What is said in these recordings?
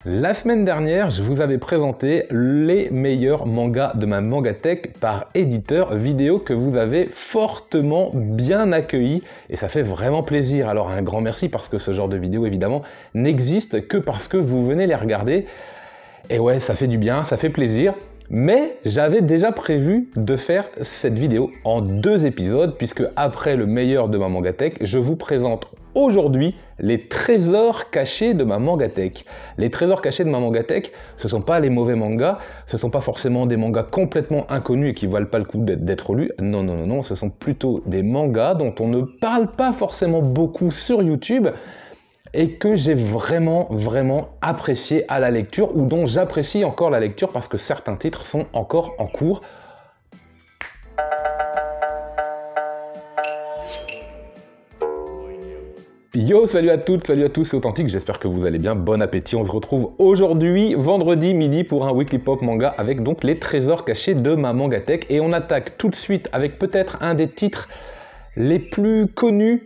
La semaine dernière, je vous avais présenté les meilleurs mangas de ma Mangatech par éditeur vidéo que vous avez fortement bien accueilli et ça fait vraiment plaisir. Alors un grand merci parce que ce genre de vidéo évidemment n'existe que parce que vous venez les regarder. Et ouais, ça fait du bien, ça fait plaisir. Mais j'avais déjà prévu de faire cette vidéo en 2 épisodes puisque après le meilleur de ma Mangatech, je vous présente aujourd'hui les trésors cachés de ma Mangatech. Les trésors cachés de ma Mangatech, ce ne sont pas les mauvais mangas, ce ne sont pas forcément des mangas complètement inconnus et qui ne valent pas le coup d'être lus. Non, non, non, non, ce sont plutôt des mangas dont on ne parle pas forcément beaucoup sur YouTube et que j'ai vraiment apprécié à la lecture ou dont j'apprécie encore la lecture parce que certains titres sont encore en cours. Yo, salut à toutes, salut à tous, c'est Authentique, j'espère que vous allez bien, bon appétit. On se retrouve aujourd'hui, vendredi midi, pour un Weekly Pop Manga avec donc les trésors cachés de ma Mangatech. Et on attaque tout de suite avec peut-être un des titres les plus connus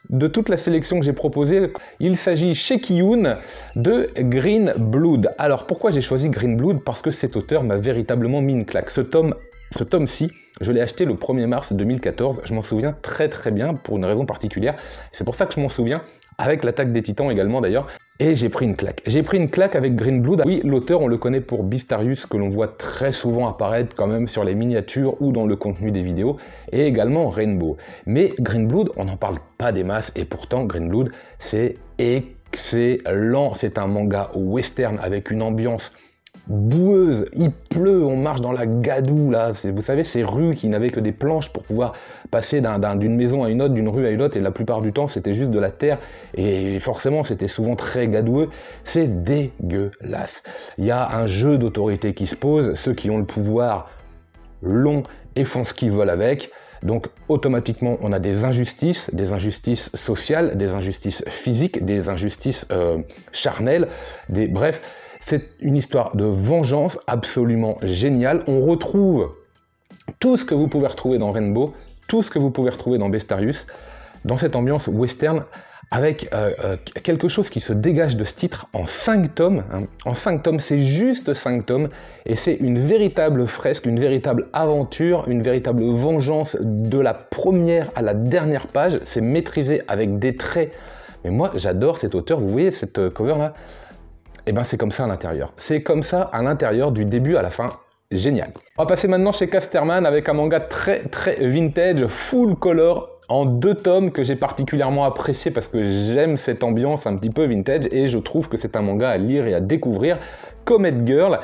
de toute la sélection que j'ai proposée. Il s'agit chez Kiyun de Green Blood. Alors pourquoi j'ai choisi Green Blood? Parce que cet auteur m'a véritablement mis une claque. Ce tome-ci, je l'ai acheté le 1er mars 2014, je m'en souviens très bien pour une raison particulière. C'est pour ça que je m'en souviens, avec l'attaque des Titans également d'ailleurs. Et j'ai pris une claque. J'ai pris une claque avec Green Blood. Oui, l'auteur, on le connaît pour Beastarius, que l'on voit très souvent apparaître quand même sur les miniatures ou dans le contenu des vidéos, et également Rainbow. Mais Green Blood, on n'en parle pas des masses, et pourtant Green Blood, c'est excellent. C'est un manga western avec une ambiance boueuse, il pleut, on marche dans la gadoue là, vous savez ces rues qui n'avaient que des planches pour pouvoir passer d'une maison à une autre, d'une rue à une autre, et la plupart du temps c'était juste de la terre et forcément c'était souvent très gadoueux. C'est dégueulasse. Il y a un jeu d'autorité qui se pose, ceux qui ont le pouvoir l'ont et font ce qu'ils veulent avec. Donc automatiquement on a des injustices sociales, des injustices physiques, des injustices charnelles, bref. C'est une histoire de vengeance absolument géniale. On retrouve tout ce que vous pouvez retrouver dans Rainbow, tout ce que vous pouvez retrouver dans Beastarius, dans cette ambiance western, avec quelque chose qui se dégage de ce titre en 5 tomes. Hein. En 5 tomes, c'est juste 5 tomes, et c'est une véritable fresque, une véritable aventure, une véritable vengeance de la première à la dernière page. C'est maîtrisé avec des traits. Mais moi, j'adore cet auteur. Vous voyez cette cover-là ? Et ben c'est comme ça à l'intérieur. C'est comme ça à l'intérieur du début à la fin. Génial. On va passer maintenant chez Casterman avec un manga très vintage, full color, en 2 tomes que j'ai particulièrement apprécié parce que j'aime cette ambiance un petit peu vintage et je trouve que c'est un manga à lire et à découvrir. Comet Girl,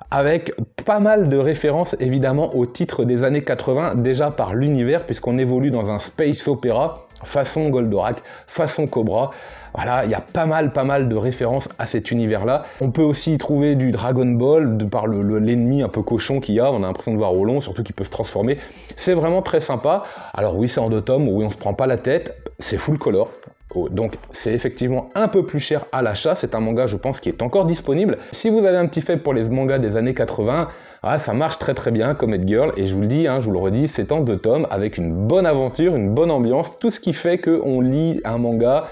avec pas mal de références évidemment au titre des années 80, déjà par l'univers puisqu'on évolue dans un space opéra façon Goldorak, façon Cobra. Voilà, il y a pas mal de références à cet univers-là. On peut aussi y trouver du Dragon Ball, par l'ennemi un peu cochon qu'il y a, on a l'impression de voir au long, surtout qu'il peut se transformer. C'est vraiment très sympa. Alors oui, c'est en 2 tomes, oui, on se prend pas la tête, c'est full color. Donc c'est effectivement un peu plus cher à l'achat, c'est un manga je pense qui est encore disponible. Si vous avez un petit faible pour les mangas des années 80, ça marche très bien, Comet Girl, et je vous le dis, je vous le redis, c'est en 2 tomes avec une bonne aventure, une bonne ambiance, tout ce qui fait qu'on lit un manga,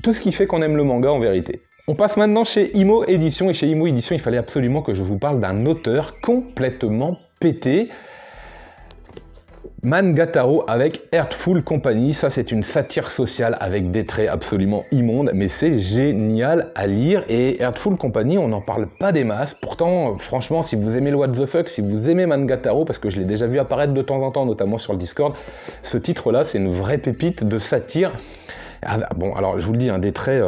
tout ce qui fait qu'on aime le manga en vérité. On passe maintenant chez Imo Édition, et chez Imo Édition il fallait absolument que je vous parle d'un auteur complètement pété. Mangataro avec Heartful Company, ça c'est une satire sociale avec des traits absolument immondes, mais c'est génial à lire. Et Heartful Company, on n'en parle pas des masses, pourtant franchement si vous aimez le what the fuck, si vous aimez Mangataro, parce que je l'ai déjà vu apparaître de temps en temps, notamment sur le Discord, ce titre là c'est une vraie pépite de satire. Bon alors je vous le dis, des traits...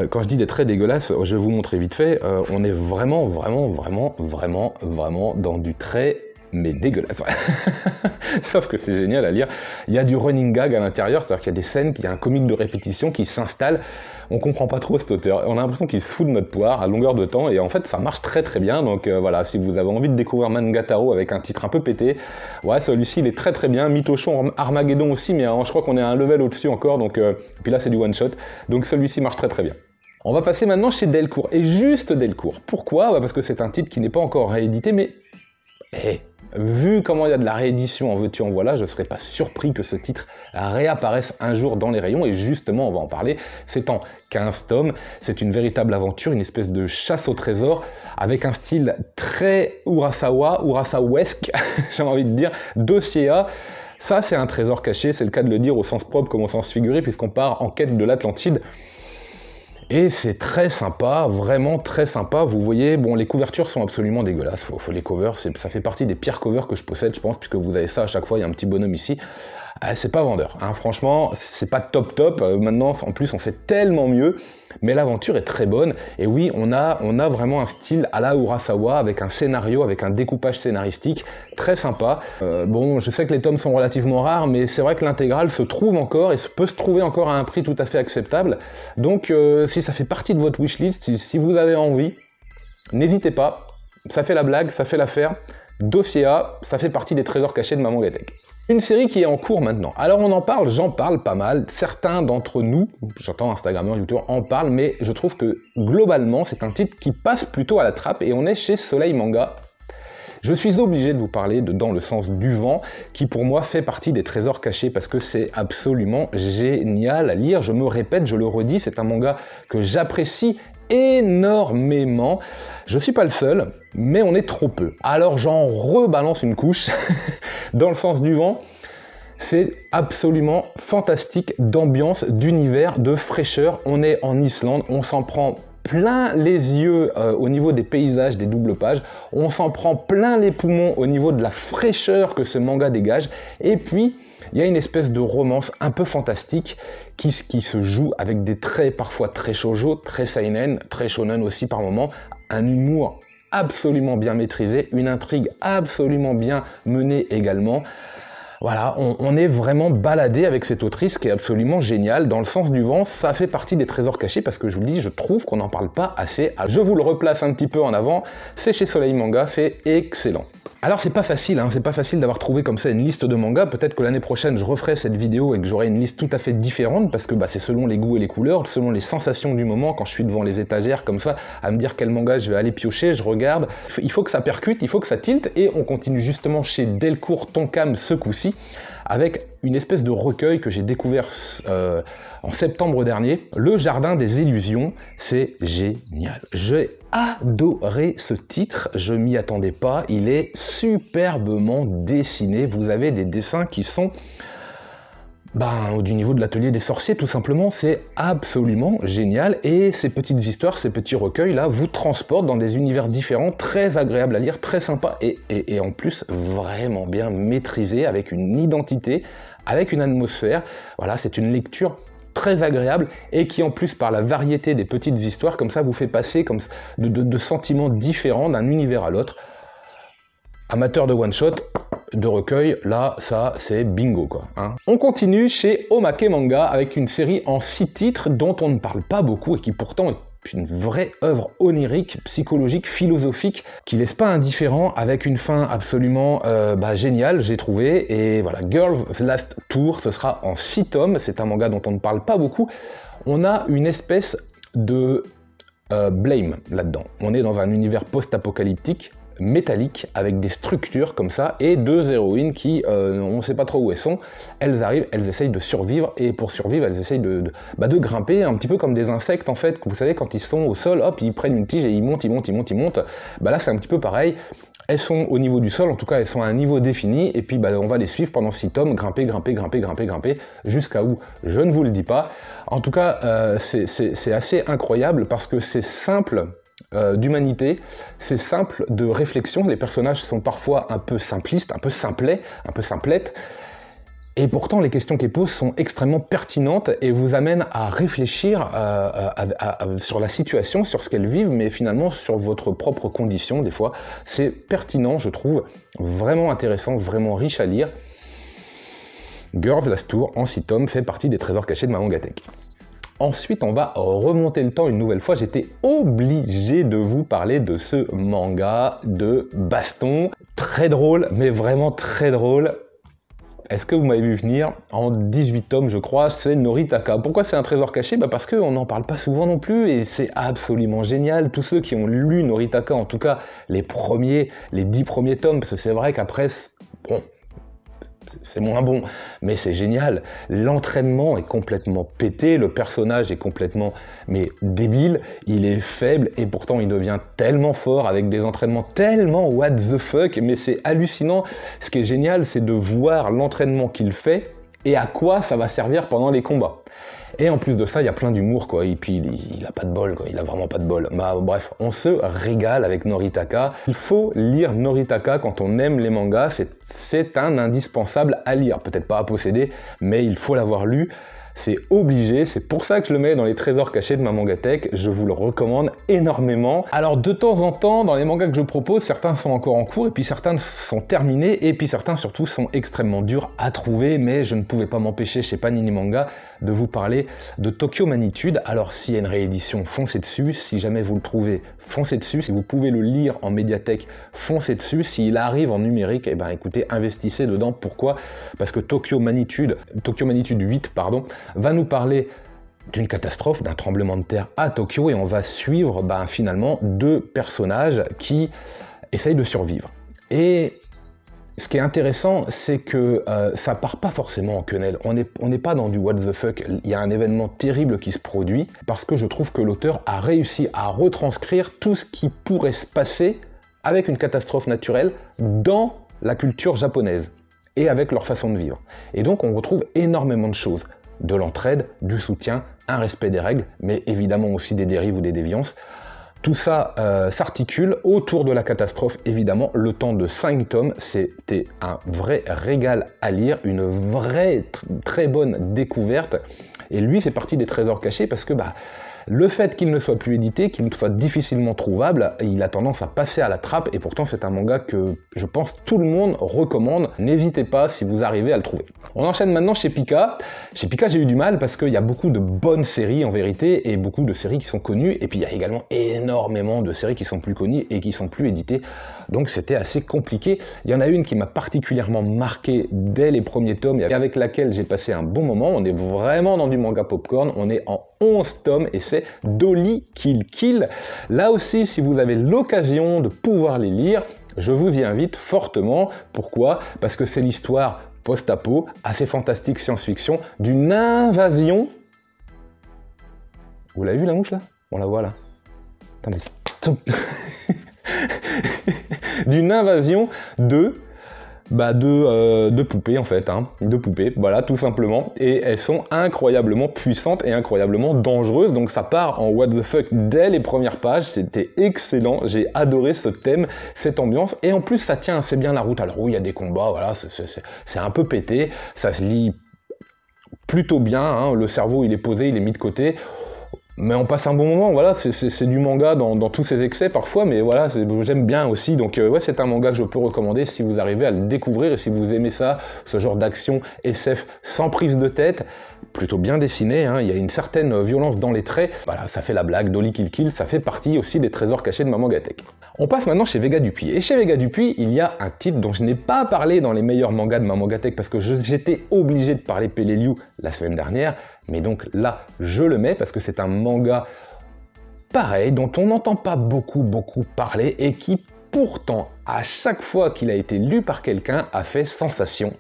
quand je dis des traits dégueulasses, je vais vous montrer vite fait, on est vraiment dans du trait mais dégueulasse. Sauf que c'est génial à lire. Il y a du running gag à l'intérieur, c'est-à-dire qu'il y a des scènes, il y a un comique de répétition qui s'installe. On comprend pas trop cet auteur. On a l'impression qu'il se fout de notre poire à longueur de temps et en fait ça marche très bien. Donc voilà, si vous avez envie de découvrir Mangataro avec un titre un peu pété, ouais, celui-ci il est très bien. Mythochon Armageddon aussi, mais je crois qu'on est à un level au-dessus encore. Donc puis là c'est du one shot. Donc celui-ci marche très bien. On va passer maintenant chez Delcourt, et juste Delcourt. Pourquoi? Parce que c'est un titre qui n'est pas encore réédité, mais vu comment il y a de la réédition en veux-tu en voilà, je ne serais pas surpris que ce titre réapparaisse un jour dans les rayons, et justement on va en parler. C'est en 15 tomes, c'est une véritable aventure, une espèce de chasse au trésor avec un style très Urasawa-esque, j'ai envie de dire, dossier A. Ça c'est un trésor caché, c'est le cas de le dire au sens propre comme au sens figuré, puisqu'on part en quête de l'Atlantide. Et c'est très sympa, vraiment très sympa. Vous voyez, bon, les couvertures sont absolument dégueulasses. Les covers, ça fait partie des pires covers que je possède, je pense, puisque vous avez ça à chaque fois, il y a un petit bonhomme ici. C'est pas vendeur, hein. Franchement, c'est pas top. Maintenant, en plus, on fait tellement mieux. Mais l'aventure est très bonne. Et oui, on a vraiment un style à la Urasawa, avec un scénario, avec un découpage scénaristique très sympa. Bon, je sais que les tomes sont relativement rares, mais c'est vrai que l'intégrale se trouve encore et peut se trouver encore à un prix tout à fait acceptable. Donc, si ça fait partie de votre wishlist, si vous avez envie, n'hésitez pas. Ça fait la blague, ça fait l'affaire. Dossier A, ça fait partie des trésors cachés de ma Mangatech. Une série qui est en cours maintenant. Alors on en parle, j'en parle pas mal. Certains d'entre nous, j'entends Instagrammeurs, youtubeurs, en parlent, mais je trouve que globalement, c'est un titre qui passe plutôt à la trappe, et on est chez Soleil Manga. Je suis obligé de vous parler de Dans le sens du vent, qui pour moi fait partie des trésors cachés, parce que c'est absolument génial à lire. Je me répète, je le redis, c'est un manga que j'apprécie énormément. Je suis pas le seul, mais on est trop peu. Alors j'en rebalance une couche. Dans le sens du vent, c'est absolument fantastique d'ambiance, d'univers, de fraîcheur. On est en Islande, on s'en prend plein les yeux au niveau des paysages, des doubles pages. On s'en prend plein les poumons au niveau de la fraîcheur que ce manga dégage. Et puis, il y a une espèce de romance un peu fantastique qui se joue avec des traits parfois très shoujo, très seinen, très shonen aussi par moments, un humour absolument bien maîtrisé, une intrigue absolument bien menée également. Voilà, on est vraiment baladé avec cette autrice qui est absolument géniale. Dans le sens du vent, ça fait partie des trésors cachés parce que je vous le dis, je trouve qu'on n'en parle pas assez. Je vous le replace un petit peu en avant, c'est chez Soleil Manga, c'est excellent. Alors c'est pas facile, hein, c'est pas facile d'avoir trouvé comme ça une liste de mangas. Peut-être que l'année prochaine je referai cette vidéo et que j'aurai une liste tout à fait différente parce que c'est selon les goûts et les couleurs, selon les sensations du moment. Quand je suis devant les étagères comme ça, à me dire quel manga je vais aller piocher, je regarde. Il faut que ça percute, il faut que ça tilte, et on continue justement chez Delcourt Tonkam ce coup-ci avec une espèce de recueil que j'ai découvert en septembre dernier, Le Jardin des Illusions. C'est génial. J'ai adoré ce titre, je m'y attendais pas, il est superbement dessiné, vous avez des dessins qui sont du niveau de l'atelier des sorciers tout simplement, c'est absolument génial, et ces petites histoires, ces petits recueils là vous transportent dans des univers différents, très agréables à lire, très sympa, et en plus vraiment bien maîtrisé, avec une identité, avec une atmosphère. Voilà, c'est une lecture très agréable et qui en plus par la variété des petites histoires comme ça vous fait passer comme de sentiments différents d'un univers à l'autre. Amateur de one-shot, de recueil, là ça c'est bingo quoi, hein. On continue chez Omake Manga avec une série en 6 titres dont on ne parle pas beaucoup et qui pourtant est une vraie œuvre onirique, psychologique, philosophique, qui laisse pas indifférent, avec une fin absolument géniale, j'ai trouvé. Et voilà, Girls Last Tour, ce sera en 6 tomes, c'est un manga dont on ne parle pas beaucoup. On a une espèce de blame là-dedans. On est dans un univers post-apocalyptique, métallique, avec des structures comme ça, et 2 héroïnes qui, on ne sait pas trop où elles sont, elles arrivent, elles essayent de survivre, et pour survivre, elles essayent de grimper, un petit peu comme des insectes en fait, que vous savez, quand ils sont au sol, hop, ils prennent une tige et ils montent. Là c'est un petit peu pareil, elles sont au niveau du sol, en tout cas elles sont à un niveau défini, et puis on va les suivre pendant 6 tomes, grimper, jusqu'à où, je ne vous le dis pas. En tout cas, c'est assez incroyable, parce que c'est simple d'humanité, c'est simple de réflexion, les personnages sont parfois un peu simplistes, un peu simplettes, et pourtant les questions qu'ils posent sont extrêmement pertinentes et vous amènent à réfléchir sur la situation, sur ce qu'elles vivent, mais finalement sur votre propre condition des fois. C'est pertinent, je trouve, vraiment intéressant, vraiment riche à lire. Girls Last Tour en 6 tomes fait partie des trésors cachés de ma Mangatech. Ensuite, on va remonter le temps une nouvelle fois. J'étais obligé de vous parler de ce manga de baston. Très drôle, mais vraiment très drôle. est-ce que vous m'avez vu venir? En 18 tomes, je crois, c'est Noritaka. Pourquoi c'est un trésor caché? Parce qu'on n'en parle pas souvent non plus, et c'est absolument génial. Tous ceux qui ont lu Noritaka, en tout cas les 10 premiers tomes, parce que c'est vrai qu'après, bon, c'est moins bon, mais c'est génial. L'entraînement est complètement pété, le personnage est complètement débile, il est faible et pourtant il devient tellement fort avec des entraînements tellement what the fuck, mais c'est hallucinant. Ce qui est génial, c'est de voir l'entraînement qu'il fait et à quoi ça va servir pendant les combats. Et en plus de ça, il y a plein d'humour, quoi. Et puis, il a pas de bol, quoi. Il a vraiment pas de bol. Bref, on se régale avec Noritaka. Il faut lire Noritaka quand on aime les mangas. C'est un indispensable à lire. Peut-être pas à posséder, mais il faut l'avoir lu. C'est obligé, c'est pour ça que je le mets dans les trésors cachés de ma mangatech, je vous le recommande énormément. Alors de temps en temps, dans les mangas que je propose, certains sont encore en cours, et puis certains sont terminés, et puis certains surtout sont extrêmement durs à trouver, mais je ne pouvais pas m'empêcher chez Panini Manga de vous parler de Tokyo Magnitude. Alors s'il y a une réédition, foncez dessus, si jamais vous le trouvez, foncez dessus, si vous pouvez le lire en médiathèque, foncez dessus, s'il arrive en numérique, eh ben écoutez, investissez dedans. Pourquoi? Parce que Tokyo Magnitude 8, pardon, va nous parler d'une catastrophe, d'un tremblement de terre à Tokyo, et on va suivre finalement deux personnages qui essayent de survivre. Et ce qui est intéressant, c'est que ça part pas forcément en quenelle. On n'est pas dans du what the fuck. Il y a un événement terrible qui se produit, parce que je trouve que l'auteur a réussi à retranscrire tout ce qui pourrait se passer avec une catastrophe naturelle dans la culture japonaise et avec leur façon de vivre. Et donc on retrouve énormément de choses. De l'entraide, du soutien, un respect des règles, mais évidemment aussi des dérives ou des déviances. Tout ça s'articule autour de la catastrophe, évidemment. Le temps de 5 tomes, c'était un vrai régal à lire, une vraie très bonne découverte. Et lui fait partie des trésors cachés parce que le fait qu'il ne soit plus édité, qu'il soit difficilement trouvable, il a tendance à passer à la trappe, et pourtant c'est un manga que je pense tout le monde recommande. N'hésitez pas si vous arrivez à le trouver. On enchaîne maintenant chez Pika. Chez Pika, j'ai eu du mal parce qu'il y a beaucoup de bonnes séries en vérité, et beaucoup de séries qui sont connues, et puis il y a également énormément de séries qui sont plus connues et qui sont plus éditées, donc c'était assez compliqué. Il y en a une qui m'a particulièrement marqué dès les premiers tomes, et avec laquelle j'ai passé un bon moment. On est vraiment dans du manga popcorn, on est en 11 tomes, et c'est Dolly Kill Kill. Là aussi, si vous avez l'occasion de pouvoir les lire, je vous y invite fortement. Pourquoi? Parce que c'est l'histoire post-apo, assez fantastique science-fiction, d'une invasion. Vous l'avez vu la mouche là? On la voit là. D'une invasion de poupées en fait, de poupées, voilà, tout simplement, et elles sont incroyablement puissantes et incroyablement dangereuses, donc ça part en what the fuck dès les premières pages. C'était excellent, j'ai adoré ce thème, cette ambiance, et en plus ça tient assez bien la route. Alors oui, il y a des combats, voilà, c'est un peu pété, ça se lit plutôt bien, le cerveau il est posé, il est mis de côté, mais on passe un bon moment. Voilà, c'est du manga dans tous ses excès parfois, mais voilà, j'aime bien aussi, donc ouais, c'est un manga que je peux recommander si vous arrivez à le découvrir, et si vous aimez ça, ce genre d'action SF sans prise de tête, plutôt bien dessiné, il y a une certaine violence dans les traits, voilà, ça fait la blague. Dolly Kill Kill, ça fait partie aussi des trésors cachés de ma mangatech. On passe maintenant chez Vega Dupuis, et chez Vega Dupuis, il y a un titre dont je n'ai pas parlé dans les meilleurs mangas de ma mangatech, parce que j'étais obligé de parler Peleliu la semaine dernière, mais donc là, je le mets parce que c'est un manga pareil, dont on n'entend pas beaucoup parler, et qui pourtant, à chaque fois qu'il a été lu par quelqu'un, a fait sensation.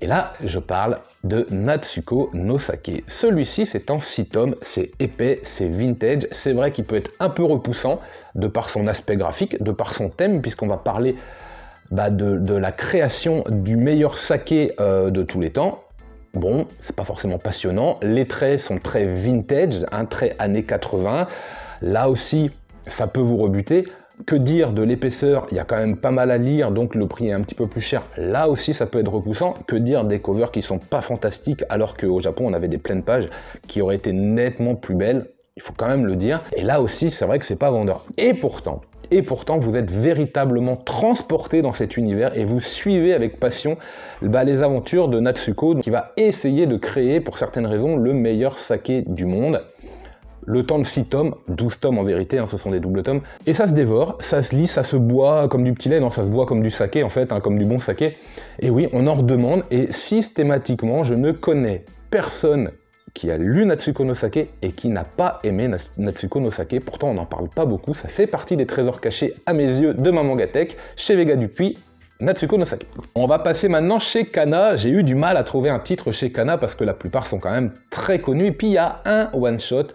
Et là, je parle de Natsuko no Sake. Celui-ci, c'est en 6 tomes, c'est épais, c'est vintage, c'est vrai qu'il peut être un peu repoussant, de par son aspect graphique, de par son thème, puisqu'on va parler de la création du meilleur saké de tous les temps. Bon, c'est pas forcément passionnant, les traits sont très vintage, un trait années 80, là aussi, ça peut vous rebuter. Que dire de l'épaisseur? Il y a quand même pas mal à lire, donc le prix est un petit peu plus cher. Là aussi, ça peut être repoussant. Que dire des covers qui sont pas fantastiques, alors qu'au Japon, on avait des pleines pages qui auraient été nettement plus belles. Il faut quand même le dire. Et là aussi, c'est vrai que c'est pas vendeur. Et pourtant, vous êtes véritablement transporté dans cet univers, et vous suivez avec passion les aventures de Natsuko, qui va essayer de créer, pour certaines raisons, le meilleur saké du monde. le temps de 6 tomes, 12 tomes en vérité, hein, ce sont des doubles tomes, et ça se dévore, ça se lit, ça se boit comme du petit lait, non, ça se boit comme du saké en fait, hein, comme du bon saké, et oui, on en redemande, et systématiquement, je ne connais personne qui a lu Natsuko no Sake et qui n'a pas aimé Natsuko no Sake, pourtant on n'en parle pas beaucoup, ça fait partie des trésors cachés à mes yeux de ma mangatech, chez Vega Dupuis, Natsuko no Sake. On va passer maintenant chez Kana. J'ai eu du mal à trouver un titre chez Kana parce que la plupart sont quand même très connus. Et puis il y a un one-shot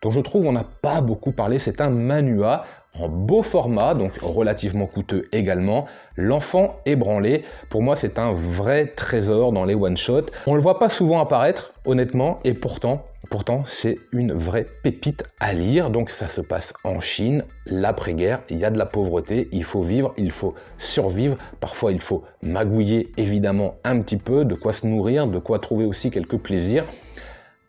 dont je trouve on n'a pas beaucoup parlé. C'est un manhwa en beau format, donc relativement coûteux également. L'enfant ébranlé, pour moi c'est un vrai trésor dans les one-shots. On ne le voit pas souvent apparaître, honnêtement, et pourtant c'est une vraie pépite à lire. Donc ça se passe en Chine, l'après-guerre, il y a de la pauvreté, il faut vivre, il faut survivre. Parfois il faut magouiller évidemment un petit peu, de quoi se nourrir, de quoi trouver aussi quelques plaisirs.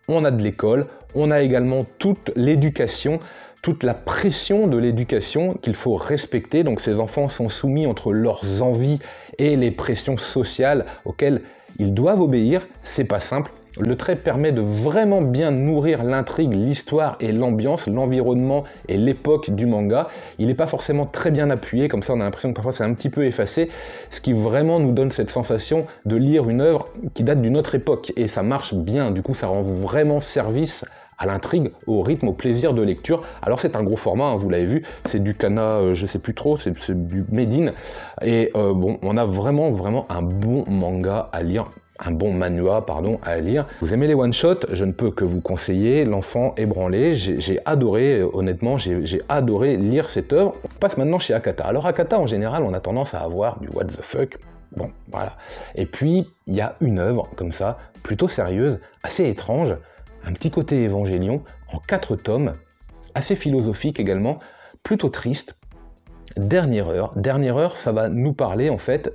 On a de l'école, on a également toute l'éducation, toute la pression de l'éducation qu'il faut respecter. Donc ces enfants sont soumis entre leurs envies et les pressions sociales auxquelles ils doivent obéir. C'est pas simple. Le trait permet de vraiment bien nourrir l'intrigue, l'histoire et l'ambiance, l'environnement et l'époque du manga. Il n'est pas forcément très bien appuyé, comme ça on a l'impression que parfois c'est un petit peu effacé, ce qui vraiment nous donne cette sensation de lire une œuvre qui date d'une autre époque, et ça marche bien, du coup ça rend vraiment service à l'intrigue, au rythme, au plaisir de lecture. Alors c'est un gros format, hein, vous l'avez vu, c'est du Kana, je sais plus trop, c'est du Medin, et bon, on a vraiment un bon manga à lire. Un bon manhwa, pardon, à lire. Vous aimez les one-shots, je ne peux que vous conseiller L'Enfant ébranlé. J'ai adoré, honnêtement, j'ai adoré lire cette œuvre. On passe maintenant chez Akata. Alors Akata, en général, on a tendance à avoir du what the fuck. Bon, voilà. Et puis, il y a une œuvre, comme ça, plutôt sérieuse, assez étrange, un petit côté évangélion, en 4 tomes, assez philosophique également, plutôt triste. Dernière heure, ça va nous parler en fait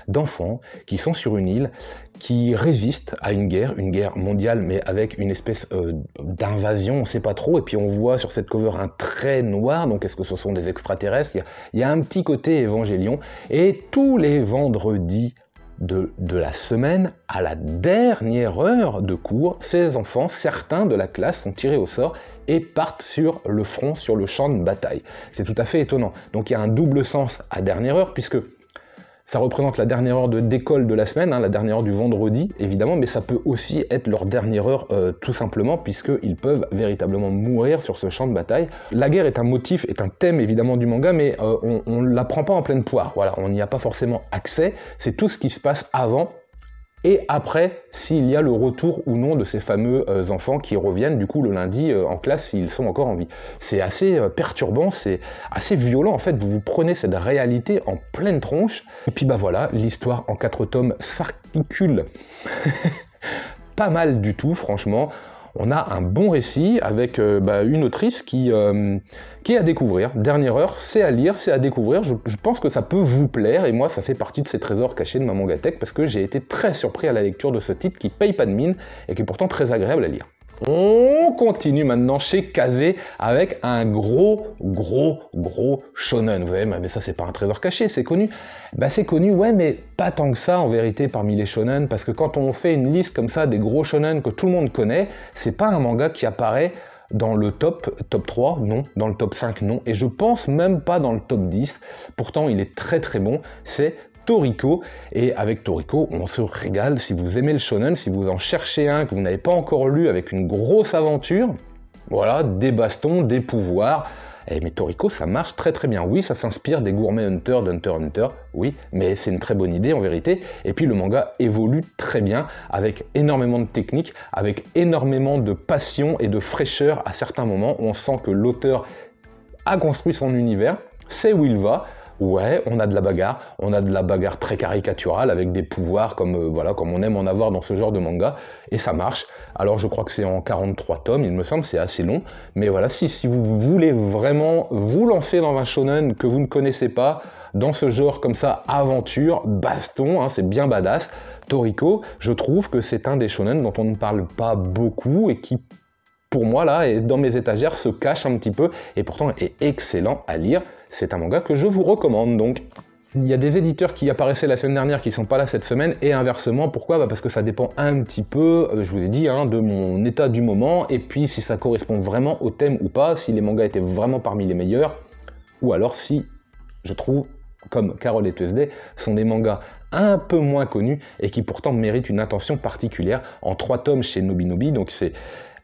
d'enfants qui sont sur une île, qui résistent à une guerre mondiale, mais avec une espèce d'invasion, on ne sait pas trop, et puis on voit sur cette cover un trait noir, donc est-ce que ce sont des extraterrestres? Il y a un petit côté évangélion, et tous les vendredis de la semaine, à la dernière heure de cours, ces enfants, certains de la classe, sont tirés au sort et partent sur le front, sur le champ de bataille. C'est tout à fait étonnant. Donc il y a un double sens à dernière heure, puisque ça représente la dernière heure d'école de la semaine, hein, la dernière heure du vendredi, évidemment, mais ça peut aussi être leur dernière heure tout simplement, puisqu'ils peuvent véritablement mourir sur ce champ de bataille. La guerre est un motif, est un thème évidemment du manga, mais on ne la prend pas en pleine poire. Voilà, on n'y a pas forcément accès, c'est tout ce qui se passe avant et après, s'il y a le retour ou non de ces fameux enfants qui reviennent du coup le lundi en classe s'ils sont encore en vie. C'est assez perturbant, c'est assez violent en fait, vous prenez cette réalité en pleine tronche, et puis bah voilà, l'histoire en 4 tomes s'articule pas mal du tout franchement. On a un bon récit avec une autrice qui est à découvrir. Dernière heure, c'est à lire, c'est à découvrir. Je pense que ça peut vous plaire, et moi, ça fait partie de ces trésors cachés de ma mangatech, parce que j'ai été très surpris à la lecture de ce titre qui paye pas de mine et qui est pourtant très agréable à lire. On continue maintenant chez Kaze avec un gros shonen. Vous allez mais ça c'est pas un trésor caché, c'est connu. Bah c'est connu, ouais, mais pas tant que ça en vérité parmi les shonen, parce que quand on fait une liste comme ça des gros shonen que tout le monde connaît, c'est pas un manga qui apparaît dans le top 3, non, dans le top 5, non, et je pense même pas dans le top 10, pourtant il est très bon, c'est Toriko, et avec Toriko, on se régale. Si vous aimez le shonen, si vous en cherchez un que vous n'avez pas encore lu avec une grosse aventure, voilà, des bastons, des pouvoirs, mais Toriko, ça marche très bien. Oui, ça s'inspire des Gourmet Hunter d'Hunter x Hunter, oui, mais c'est une très bonne idée en vérité, et puis le manga évolue très bien, avec énormément de technique, avec énormément de passion et de fraîcheur à certains moments, où on sent que l'auteur a construit son univers, sait où il va. Ouais, on a de la bagarre très caricaturale avec des pouvoirs comme, voilà, comme on aime en avoir dans ce genre de manga, et ça marche. Alors je crois que c'est en 43 tomes, il me semble, c'est assez long, mais voilà, si vous voulez vraiment vous lancer dans un shonen que vous ne connaissez pas, dans ce genre comme ça, aventure, baston, hein, c'est bien badass, Toriko, je trouve que c'est un des shonen dont on ne parle pas beaucoup et qui, pour moi, là, et dans mes étagères, se cache un petit peu, et pourtant est excellent à lire. C'est un manga que je vous recommande donc. Il y a des éditeurs qui apparaissaient la semaine dernière qui sont pas là cette semaine, et inversement. Pourquoi? Parce que ça dépend un petit peu, je vous ai dit, de mon état du moment, et puis si ça correspond vraiment au thème ou pas, si les mangas étaient vraiment parmi les meilleurs, ou alors si, je trouve, comme Carol et Tuesday, sont des mangas un peu moins connus, et qui pourtant méritent une attention particulière, en 3 tomes chez Nobinobi, donc c'est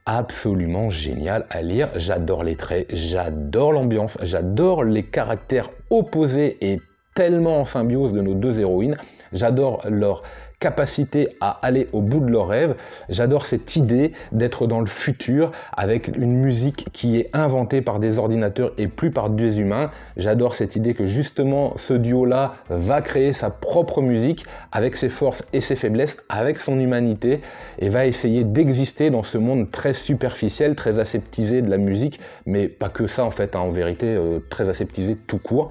absolument génial à lire. J'adore les traits, j'adore l'ambiance, j'adore les caractères opposés et tellement en symbiose de nos 2 héroïnes. J'adore leur capacité à aller au bout de leurs rêves. J'adore cette idée d'être dans le futur avec une musique qui est inventée par des ordinateurs et plus par des humains. J'adore cette idée que justement ce duo-là va créer sa propre musique avec ses forces et ses faiblesses, avec son humanité, et va essayer d'exister dans ce monde très superficiel, très aseptisé de la musique, mais pas que ça en fait, en vérité, très aseptisé tout court.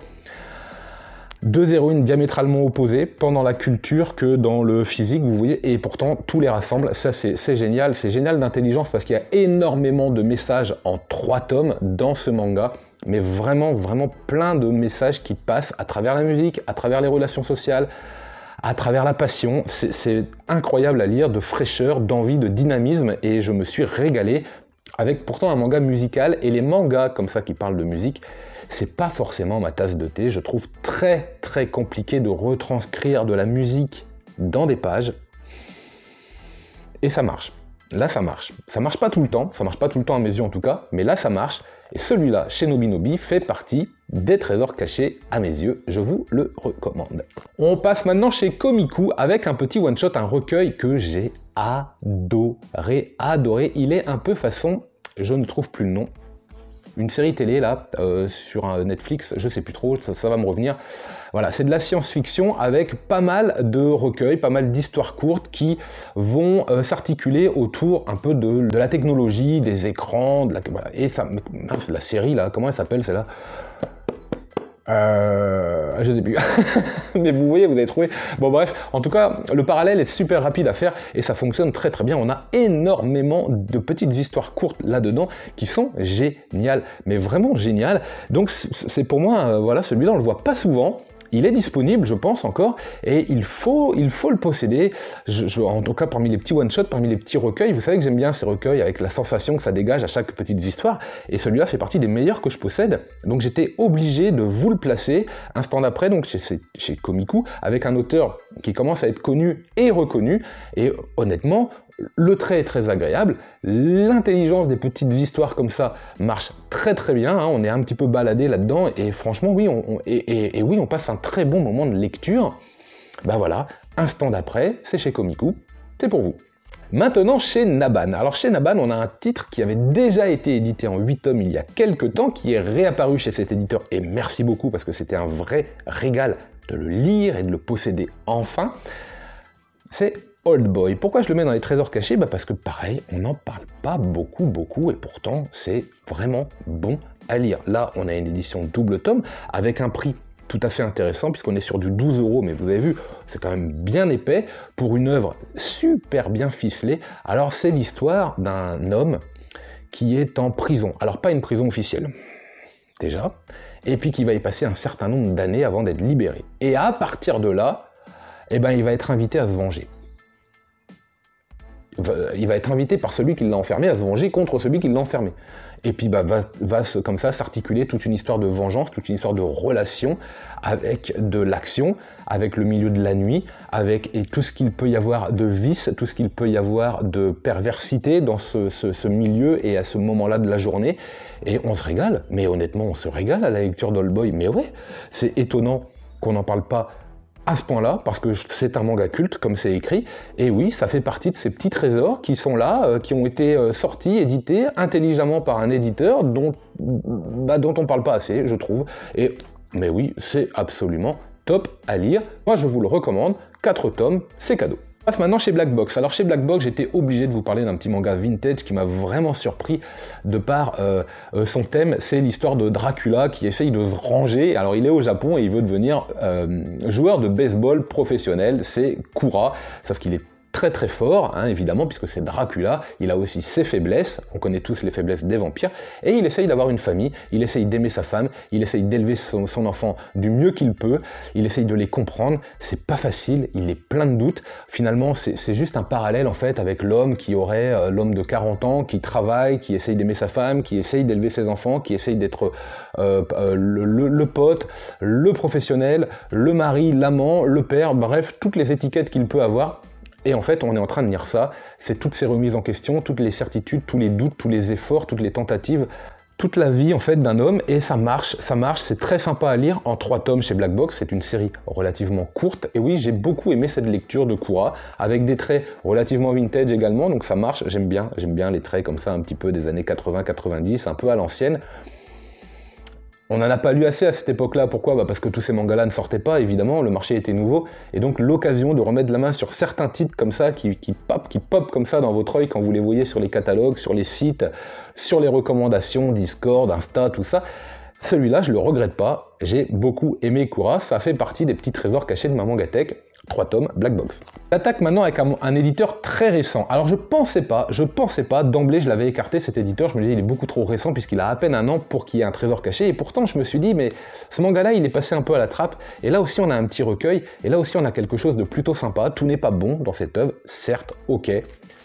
2 héroïnes diamétralement opposées, tant dans la culture que dans le physique, vous voyez, et pourtant tout les rassemble. Ça c'est génial d'intelligence, parce qu'il y a énormément de messages en 3 tomes dans ce manga, mais vraiment plein de messages qui passent à travers la musique, à travers les relations sociales, à travers la passion. C'est incroyable à lire, de fraîcheur, d'envie, de dynamisme, et je me suis régalé avec pourtant un manga musical, et les mangas comme ça qui parlent de musique, c'est pas forcément ma tasse de thé. Je trouve très compliqué de retranscrire de la musique dans des pages, et ça marche. Là ça marche. Ça marche pas tout le temps à mes yeux en tout cas, mais là ça marche, et celui-là chez Nobinobi fait partie des trésors cachés à mes yeux, je vous le recommande. On passe maintenant chez Komiku avec un petit one-shot, un recueil que j'ai adoré. Il est un peu façon, je ne trouve plus le nom, une série télé là, sur un Netflix, je sais plus trop, ça va me revenir. Voilà, c'est de la science-fiction avec pas mal de recueils, pas mal d'histoires courtes qui vont s'articuler autour un peu de la technologie, des écrans, voilà. Et ça, mince, la série là, comment elle s'appelle celle-là? Je sais plus. Mais vous voyez, vous avez trouvé. Bon bref, en tout cas, le parallèle est super rapide à faire et ça fonctionne très bien. On a énormément de petites histoires courtes là-dedans qui sont géniales, mais vraiment géniales. Donc c'est pour moi, voilà, celui-là on le voit pas souvent. Il est disponible, je pense encore, et il faut le posséder. En tout cas, parmi les petits one-shots, parmi les petits recueils, vous savez que j'aime bien ces recueils avec la sensation que ça dégage à chaque petite histoire, et celui-là fait partie des meilleurs que je possède. Donc j'étais obligé de vous le placer. Instant d'après, donc chez Komiku, avec un auteur qui commence à être connu et reconnu, et honnêtement, le trait est très agréable, l'intelligence des petites histoires comme ça marche très bien, on est un petit peu baladé là-dedans, et franchement oui, on passe un très bon moment de lecture. Bah voilà, instant d'après, c'est chez Komiku, c'est pour vous. Maintenant chez Naban. Alors chez Naban, on a un titre qui avait déjà été édité en 8 tomes il y a quelques temps, qui est réapparu chez cet éditeur, et merci beaucoup parce que c'était un vrai régal de le lire et de le posséder enfin. C'est Old Boy. Pourquoi je le mets dans les trésors cachés? Parce que pareil, on n'en parle pas beaucoup, et pourtant c'est vraiment bon à lire. Là, on a une édition double tome avec un prix tout à fait intéressant, puisqu'on est sur du 12 €, mais vous avez vu, c'est quand même bien épais pour une œuvre super bien ficelée. Alors c'est l'histoire d'un homme qui est en prison. Alors pas une prison officielle, déjà, et puis qui va y passer un certain nombre d'années avant d'être libéré. Et à partir de là, il va être invité à se venger. Il va être invité par celui qui l'a enfermé à se venger contre celui qui l'a enfermé. Et puis va comme ça s'articuler toute une histoire de vengeance, toute une histoire de relation, avec de l'action, avec le milieu de la nuit, et tout ce qu'il peut y avoir de vice, tout ce qu'il peut y avoir de perversité dans ce milieu et à ce moment-là de la journée. Et on se régale, mais honnêtement on se régale à la lecture d'Old Boy. Mais ouais, c'est étonnant qu'on n'en parle pas à ce point-là, parce que c'est un manga culte, comme c'est écrit, et oui, ça fait partie de ces petits trésors qui sont là, qui ont été sortis, édités intelligemment par un éditeur dont on parle pas assez, je trouve, mais oui, c'est absolument top à lire. Moi, je vous le recommande, 4 tomes, c'est cadeau. Maintenant chez Black Box. Alors chez Black Box, j'étais obligé de vous parler d'un petit manga vintage qui m'a vraiment surpris de par son thème. C'est l'histoire de Dracula qui essaye de se ranger. Alors il est au Japon et il veut devenir joueur de baseball professionnel. C'est Kura, sauf qu'il est très très fort, hein, évidemment, puisque c'est Dracula, il a aussi ses faiblesses, on connaît tous les faiblesses des vampires, et il essaye d'avoir une famille, il essaye d'aimer sa femme, il essaye d'élever son enfant du mieux qu'il peut, il essaye de les comprendre, c'est pas facile, il est plein de doutes, finalement c'est juste un parallèle en fait avec l'homme qui aurait, l'homme de 40 ans, qui travaille, qui essaye d'aimer sa femme, qui essaye d'élever ses enfants, qui essaye d'être le pote, le professionnel, le mari, l'amant, le père, bref, toutes les étiquettes qu'il peut avoir. Et en fait, on est en train de lire ça, c'est toutes ces remises en question, toutes les certitudes, tous les doutes, tous les efforts, toutes les tentatives, toute la vie en fait d'un homme, et ça marche, c'est très sympa à lire en 3 tomes chez Black Box, c'est une série relativement courte, et oui, j'ai beaucoup aimé cette lecture de Kura, avec des traits relativement vintage également, donc ça marche, j'aime bien les traits comme ça, un petit peu des années 80-90, un peu à l'ancienne. On n'en a pas lu assez à cette époque-là, pourquoi? Bah parce que tous ces mangas-là ne sortaient pas, évidemment, le marché était nouveau, et donc l'occasion de remettre la main sur certains titres comme ça, qui pop comme ça dans votre œil quand vous les voyez sur les catalogues, sur les sites, sur les recommandations, Discord, Insta, tout ça, celui-là, je le regrette pas, j'ai beaucoup aimé Kura, ça fait partie des petits trésors cachés de ma Mangatech. 3 tomes, Black Box. J'attaque maintenant avec un éditeur très récent. Alors je pensais pas, d'emblée je l'avais écarté cet éditeur, je me disais il est beaucoup trop récent puisqu'il a à peine un an pour qu'il y ait un trésor caché, et pourtant je me suis dit mais ce manga-là il est passé un peu à la trappe, et là aussi on a un petit recueil, et là aussi on a quelque chose de plutôt sympa, tout n'est pas bon dans cette œuvre, certes, ok,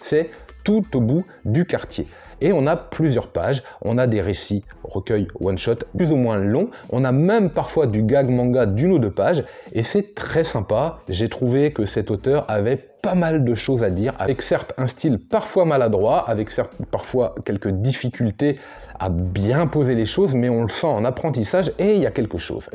c'est Tout au bout du quartier. Et on a plusieurs pages, on a des récits, recueils one-shot plus ou moins longs, on a même parfois du gag manga d'1 ou 2 pages, et c'est très sympa. J'ai trouvé que cet auteur avait pas mal de choses à dire, avec certes un style parfois maladroit, avec certes parfois quelques difficultés à bien poser les choses, mais on le sent en apprentissage, et il y a quelque chose.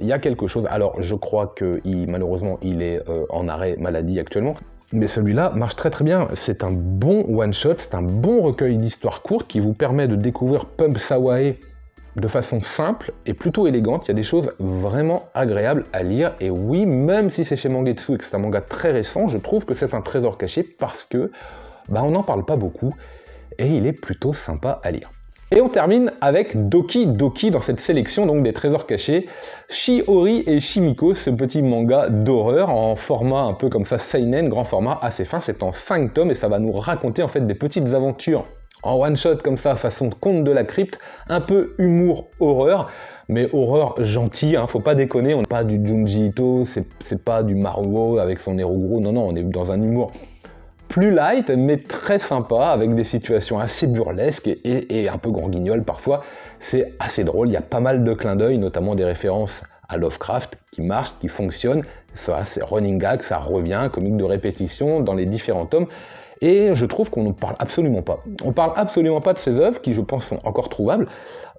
Alors je crois que malheureusement il est en arrêt maladie actuellement, mais celui-là marche très très bien, c'est un bon one-shot, c'est un bon recueil d'histoires courtes qui vous permet de découvrir Pump Sawae de façon simple et plutôt élégante. Il y a des choses vraiment agréables à lire, et oui, même si c'est chez Mangetsu et que c'est un manga très récent, je trouve que c'est un trésor caché parce que on n'en parle pas beaucoup et il est plutôt sympa à lire. Et on termine avec Doki Doki dans cette sélection donc des trésors cachés, Shiori et Shimiko, ce petit manga d'horreur en format un peu comme ça seinen, grand format, assez fin, c'est en 5 tomes et ça va nous raconter en fait des petites aventures en one shot comme ça, façon conte de la crypte, un peu humour horreur, mais horreur gentil, hein, faut pas déconner, on n'est pas du Junji Ito, c'est pas du Maruo avec son héros gros, non, on est dans un humour plus light, mais très sympa, avec des situations assez burlesques et un peu grand guignol parfois. C'est assez drôle, il y a pas mal de clins d'œil, notamment des références à Lovecraft qui marchent, qui fonctionnent. Ça, c'est running gag, ça revient, comique de répétition dans les différents tomes. Et je trouve qu'on ne parle absolument pas. On parle absolument pas de ces œuvres qui, je pense, sont encore trouvables,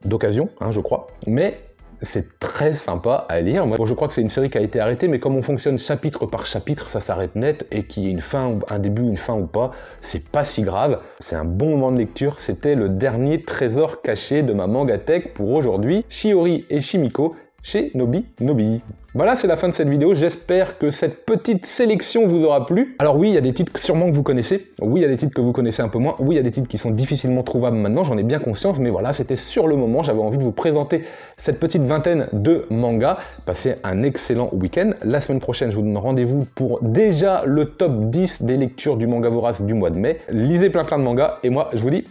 d'occasion, hein, je crois, mais c'est très sympa à lire. Moi, je crois que c'est une série qui a été arrêtée, mais comme on fonctionne chapitre par chapitre, ça s'arrête net, et qu'il y ait une fin, un début, une fin ou pas, c'est pas si grave. C'est un bon moment de lecture. C'était le dernier trésor caché de ma Mangatech pour aujourd'hui. Shiori et Shimiko chez Nobi Nobi. Voilà, c'est la fin de cette vidéo, j'espère que cette petite sélection vous aura plu. Alors oui, il y a des titres sûrement que vous connaissez, oui, il y a des titres que vous connaissez un peu moins, oui, il y a des titres qui sont difficilement trouvables maintenant, j'en ai bien conscience, mais voilà, c'était sur le moment, j'avais envie de vous présenter cette petite vingtaine de mangas. Passez un excellent week-end. La semaine prochaine, je vous donne rendez-vous pour déjà le top 10 des lectures du manga vorace du mois de mai. Lisez plein de mangas, et moi, je vous dis